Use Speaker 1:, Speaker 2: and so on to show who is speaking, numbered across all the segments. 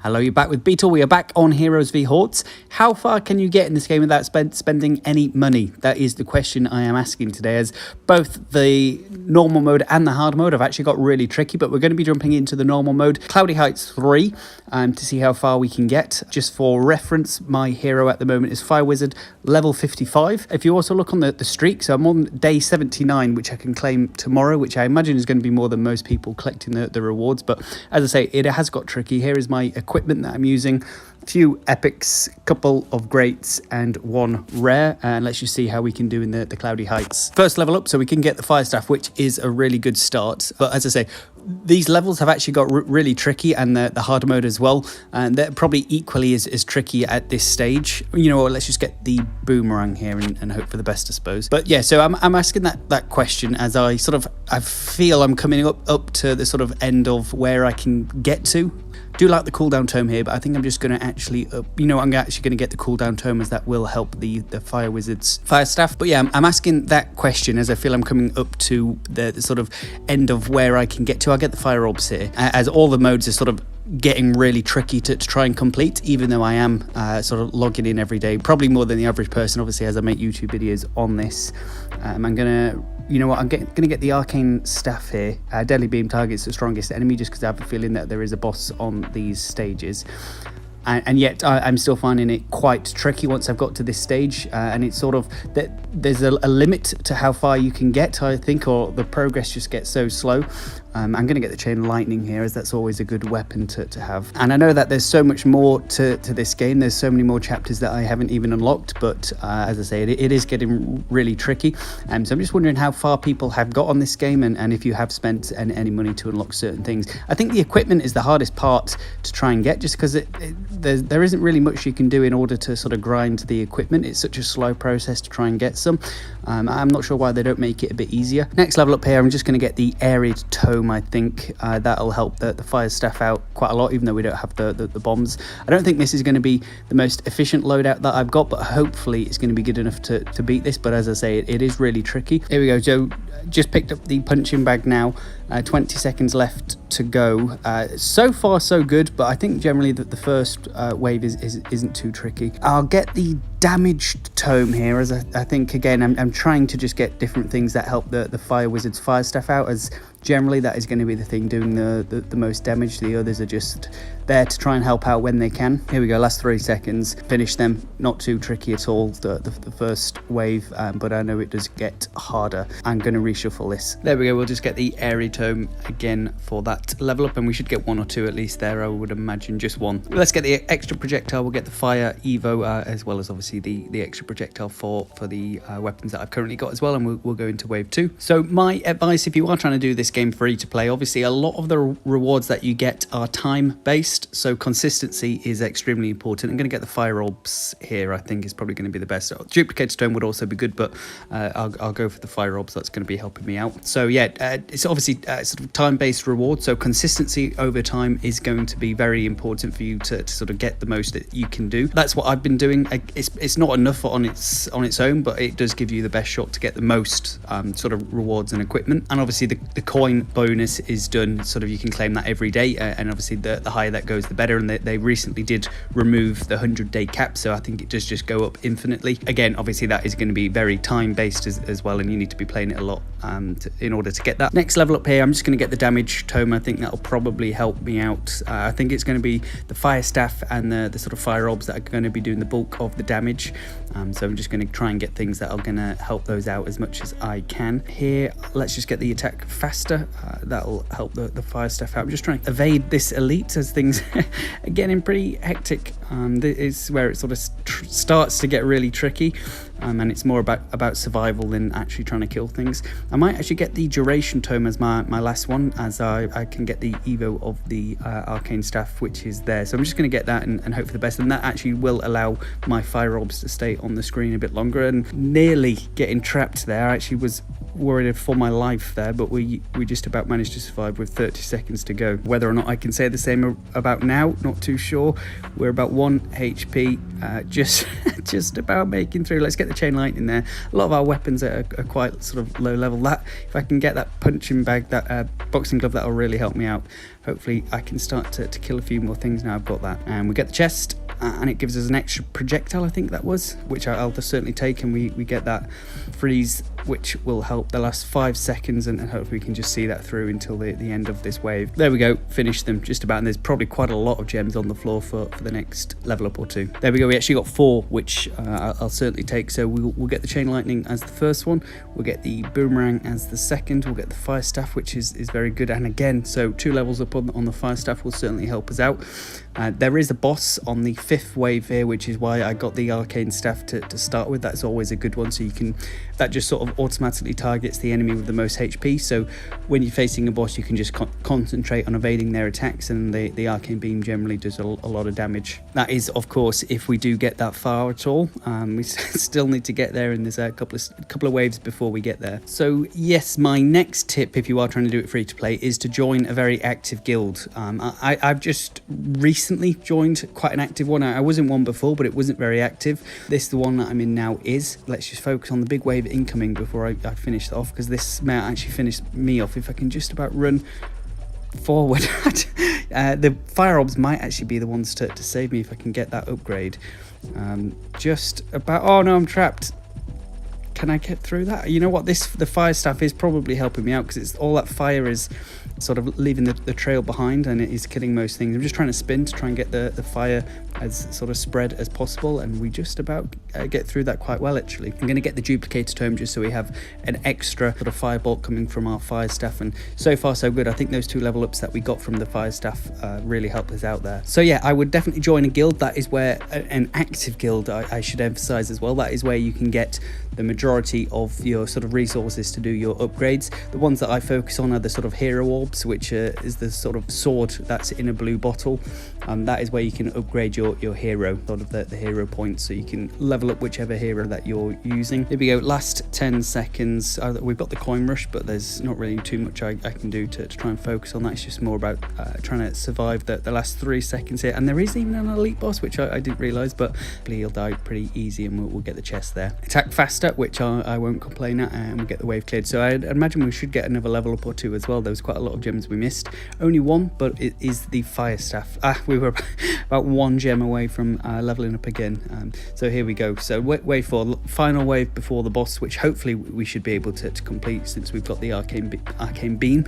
Speaker 1: Hello, you're back with Beatle. We are back on Heroes V Hordes. How far can you get in this game without spending any money? That is the question I am asking today, as both the normal mode and the hard mode have actually got really tricky, but we're going to be jumping into the normal mode, Cloudy Heights 3, to see how far we can get. Just for reference, my hero at the moment is Fire Wizard, level 55. If you also look on the streak, so I'm on day 79, which I can claim tomorrow, which I imagine is going to be more than most people collecting the rewards. But as I say, it has got tricky. Here is my equipment that I'm using: a few epics, couple of greats, and one rare. And let's just see how we can do in the Cloudy Heights. First level up, so we can get the fire staff, which is a really good start. But as I say, these levels have actually got really tricky, and the hard mode as well, and they're probably equally as tricky at this stage. You know what, let's just get the boomerang here and hope for the best, I suppose. But yeah, so I'm asking that question as I feel I'm coming up to the sort of end of where I can get to. Do like the cooldown tome here, but I think I'm just going to actually, I'm actually going to get the cooldown tome, as that will help the Fire Wizard's fire staff. But yeah, I'm asking that question as I feel I'm coming up to the sort of end of where I can get to. I'll get the fire orbs here, as all the modes are sort of getting really tricky to try and complete, even though I am sort of logging in every day, probably more than the average person, obviously, as I make YouTube videos on this. I'm gonna, I'm gonna get the arcane staff here. Deadly beam targets the strongest enemy, just because I have a feeling that there is a boss on these stages. And yet I'm still finding it quite tricky once I've got to this stage, and it's sort of that there's a limit to how far you can get, I think, or the progress just gets so slow. I'm going to get the chain lightning here, as that's always a good weapon to have. And I know that there's so much more to this game. There's so many more chapters that I haven't even unlocked, but as I say, it is getting really tricky. So I'm just wondering how far people have got on this game, and if you have spent any money to unlock certain things. I think the equipment is the hardest part to try and get, just because there isn't really much you can do in order to sort of grind the equipment. It's such a slow process to try and get some. I'm not sure why they don't make it a bit easier. Next level up here, I'm just going to get the arid tome. I think that'll help the fire staff out quite a lot, even though we don't have the bombs. I don't think this is going to be the most efficient loadout that I've got, but hopefully it's going to be good enough to beat this. But as I say, it is really tricky. Here we go. So just picked up the punching bag now. 20 seconds left to go. So far so good, but I think generally that the first wave isn't too tricky. I'll get the damaged tome here, as I think, again, I'm trying to just get different things that help the Fire Wizard's fire staff out, as generally that is going to be the thing doing the most damage. The others are just there to try and help out when they can. Here we go, last 3 seconds, finish them. Not too tricky at all, the first wave, but I know it does get harder. I'm going to reshuffle this. There we go, we'll just get the airy tome again for that level up, and we should get 1 or 2 at least there, I would imagine, just 1. Let's get the extra projectile. We'll get the fire evo, as well as obviously the extra projectile for the weapons that I've currently got as well, and we'll go into wave 2. So my advice, if you are trying to do this game free to play, obviously a lot of the rewards that you get are time based, so consistency is extremely important. I'm going to get the fire orbs here. I think is probably going to be the best. Duplicate stone would also be good, but I'll go for the fire orbs. That's going to be helping me out. So yeah, it's obviously sort of time based reward, so consistency over time is going to be very important for you to sort of get the most that you can do. That's what I've been doing. It's not enough on its own, but it does give you the best shot to get the most sort of rewards and equipment. And obviously the coin bonus is done, sort of you can claim that every day, and obviously the higher that goes the better. And they recently did remove the 100-day cap, so I think it does just go up infinitely. Again, obviously that is going to be very time based as well, and you need to be playing it a lot in order to get that. Next level up here, I'm just going to get the damage tome. I think that'll probably help me out. I think it's going to be the fire staff and the sort of fire orbs that are going to be doing the bulk of the damage. So I'm just going to try and get things that are going to help those out as much as I can. Here, let's just get the attack faster. That'll help the fire staff out. I'm just trying to evade this elite as things are getting pretty hectic. This is where it sort of starts to get really tricky. And it's more about survival than actually trying to kill things. I might actually get the duration tome as my last one, as I can get the evo of the arcane staff, which is there. So I'm just going to get that and hope for the best, and that actually will allow my fire orbs to stay on the screen a bit longer. And nearly getting trapped there. I actually was worried for my life there, but we just about managed to survive with 30 seconds to go. Whether or not I can say the same about now, not too sure. We're about 1 HP, just about making through. Let's get the chain lightning there. A lot of our weapons are quite sort of low level. That if I can get that punching bag, that boxing glove, that'll really help me out. Hopefully I can start to kill a few more things now I've got that. And we get the chest, and it gives us an extra projectile, I think that was, which I'll certainly take, and we get that freeze, which will help the last 5 seconds, and hopefully we can just see that through until the end of this wave. There we go, finish them just about, and there's probably quite a lot of gems on the floor for the next level up or two. There we go, we actually got 4, which I'll certainly take. So we'll get the chain lightning as the first one, we'll get the boomerang as the second, we'll get the fire staff, which is very good, and again, so 2 levels up on the fire staff will certainly help us out. There is a boss on the 5th wave here, which is why I got the arcane staff to start with. That's always a good one, so you can, that just sort of automatically targets the enemy with the most HP, so when you're facing a boss you can just concentrate on evading their attacks, and the arcane beam generally does a lot of damage. That is, of course, if we do get that far at all. We still need to get there, and there's a couple of waves before we get there. So yes, my next tip, if you are trying to do it free to play, is to join a very active guild. I've just recently joined quite an active one. I was in one before, but it wasn't very active. The one that I'm in now is. Let's just focus on the big wave incoming before I finish that off, because this may actually finish me off if I can just about run forward. The fire orbs might actually be the ones to save me if I can get that upgrade. Just about. Oh no, I'm trapped. Can I get through that? You know what, the fire staff is probably helping me out, because it's all that fire is sort of leaving the trail behind, and it is killing most things. I'm just trying to spin to try and get the fire as sort of spread as possible, and we just about get through that quite well actually. I'm going to get the duplicator tome just so we have an extra sort of firebolt coming from our fire staff, and so far so good. I think those 2 level ups that we got from the fire staff really helped us out there. So yeah, I would definitely join a guild. That is where an active guild, I should emphasize as well, that is where you can get the majority of your sort of resources to do your upgrades. The ones that I focus on are the sort of hero orbs, which is the sort of sword that's in a blue bottle. That is where you can upgrade your hero, sort of the hero points, so you can level up whichever hero that you're using. Here we go, last 10 seconds. We've got the coin rush, but there's not really too much I can do to try and focus on that. It's just more about trying to survive the last 3 seconds here, and there is even an elite boss, which I didn't realise, but he'll die pretty easy, and we'll get the chest there. Attack faster, which I won't complain at, and we'll get the wave cleared. So I'd imagine we should get another level up or 2 as well. There was quite a lot of gems we missed. Only 1, but it is the fire staff. We were about 1 gem away from leveling up again. So here we go. So wave 4, final wave before the boss, which hopefully we should be able to complete, since we've got the arcane beam.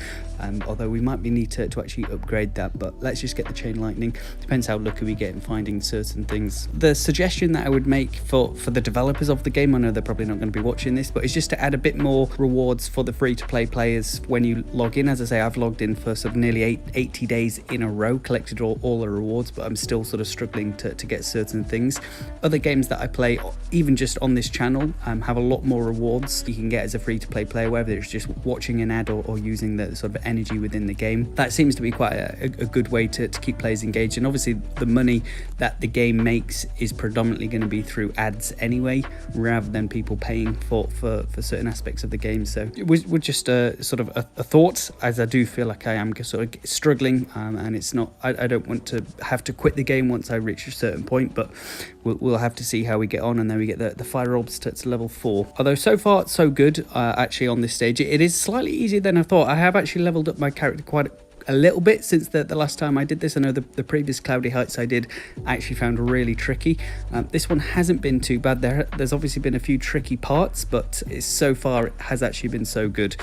Speaker 1: Although we might need to actually upgrade that, but let's just get the chain lightning. Depends how lucky we get in finding certain things. The suggestion that I would make for the developers of the game, I know they're probably not going to be watching this, but it's just to add a bit more rewards for the free to play players when you log in. As I say, I've logged in for sort of nearly 80 days in a row, collected all the rewards, but I'm still sort of struggling to get certain things. Other games that I play, even just on this channel, have a lot more rewards you can get as a free to play player, whether it's just watching an ad or using the sort of energy within the game. That seems to be quite a good way to keep players engaged, and obviously the money that the game makes is predominantly going to be through ads anyway, rather than people paying for certain aspects of the game. So it was just a sort of a thought, as I do feel like I am sort of struggling, and it's not, I don't want to have to quit the game once I reach a certain point, but we'll have to see how we get on. And then we get the fire orbs to level 4. Although so far so good actually on this stage. It is slightly easier than I thought. I have actually leveled up my character quite a little bit since the last time I did this. I know the previous Cloudy Heights I did actually found really tricky. This one hasn't been too bad. There's obviously been a few tricky parts, but so far it has actually been so good.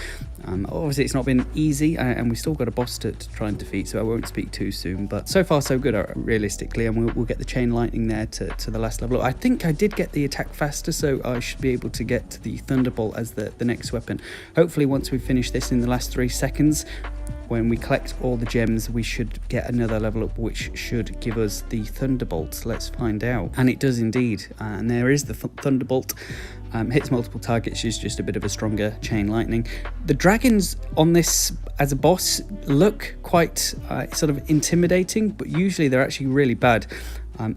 Speaker 1: Obviously it's not been easy, and we still got a boss to try and defeat, so I won't speak too soon, but so far so good realistically. And we'll get the chain lightning there to the last level. I think I did get the attack faster, so I should be able to get the thunderbolt as the next weapon. Hopefully once we finish this in the last 3 seconds, when we collect all the gems, we should get another level up, which should give us the thunderbolt. Let's find out. And it does indeed. And there is the thunderbolt. Hits multiple targets, is just a bit of a stronger chain lightning. The dragons on this as a boss look quite sort of intimidating, but usually they're actually really bad.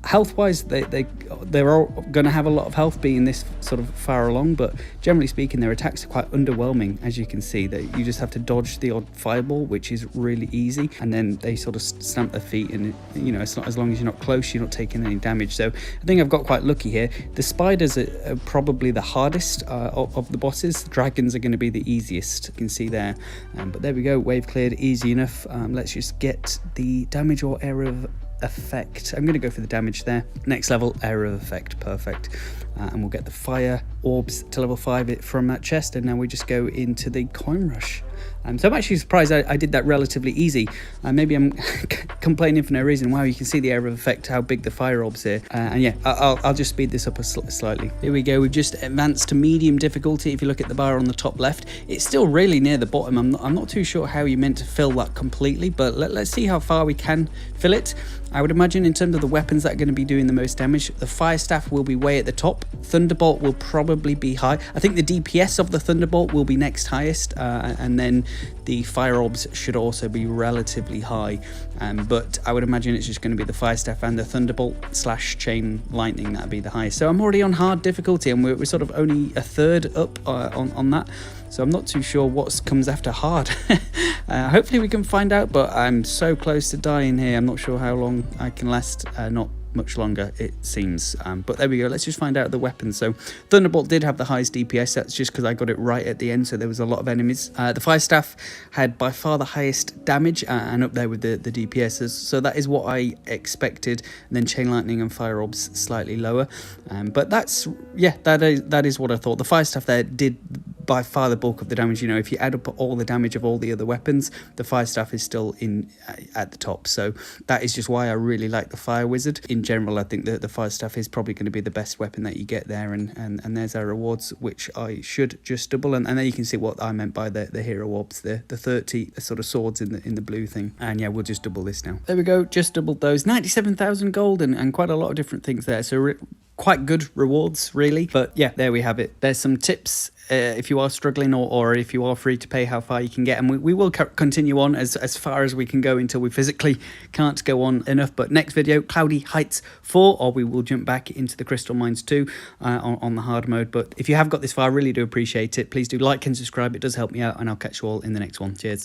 Speaker 1: Health-wise, they're all going to have a lot of health being this sort of far along, but generally speaking, their attacks are quite underwhelming. As you can see, that you just have to dodge the odd fireball, which is really easy, and then they sort of stamp their feet, and you know, it's not, as long as you're not close, you're not taking any damage. So I think I've got quite lucky here. The spiders are probably the hardest of the bosses. Dragons are going to be the easiest, you can see there. But there we go, wave cleared, easy enough. Let's just get the damage or area of effect. I'm going to go for the damage there. Next level, area of effect, perfect. And we'll get the fire orbs to level 5 from that chest, and now we just go into the coin rush. So I'm actually surprised I did that relatively easy. Maybe I'm complaining for no reason. Wow, you can see the area of effect, how big the fire orbs here. And yeah, I'll just speed this up slightly. Here we go, we've just advanced to medium difficulty. If you look at the bar on the top left, it's still really near the bottom. I'm not too sure how you meant to fill that completely, but let's see how far we can fill it. I would imagine in terms of the weapons that are going to be doing the most damage, the fire staff will be way at the top. Thunderbolt will probably be high. I think the DPS of the Thunderbolt will be next highest, and then the fire orbs should also be relatively high. But I would imagine it's just going to be the fire staff and the Thunderbolt / chain lightning that'll be the highest. So I'm already on hard difficulty, and we're sort of only a third up on that. So I'm not too sure what comes after hard. Hopefully we can find out, but I'm so close to dying here. I'm not sure how long I can last. Not much longer, it seems. But there we go. Let's just find out the weapons. So Thunderbolt did have the highest DPS. That's just because I got it right at the end, so there was a lot of enemies. The fire staff had by far the highest damage, and up there with the DPSs. So that is what I expected. And then chain lightning and fire orbs slightly lower. But that's, yeah, that is what I thought. The fire staff there did by far the bulk of the damage. You know, if you add up all the damage of all the other weapons, the fire staff is still in at the top. So that is just why I really like the fire wizard. In general, I think that the fire staff is probably going to be the best weapon that you get there, and there's our rewards, which I should just double. And there you can see what I meant by the hero orbs, the 30 sort of swords in the blue thing. And yeah, we'll just double this now. There we go, just doubled those. 97,000 gold and quite a lot of different things there. So quite good rewards, really. But yeah, there we have it. There's some tips if you are struggling, or if you are free to pay, how far you can get. And we will continue on as far as we can go until we physically can't go on enough. But next video, Cloudy Heights 4, or we will jump back into the Crystal Mines 2 on the hard mode. But if you have got this far, I really do appreciate it. Please do like and subscribe. It does help me out, and I'll catch you all in the next one. Cheers.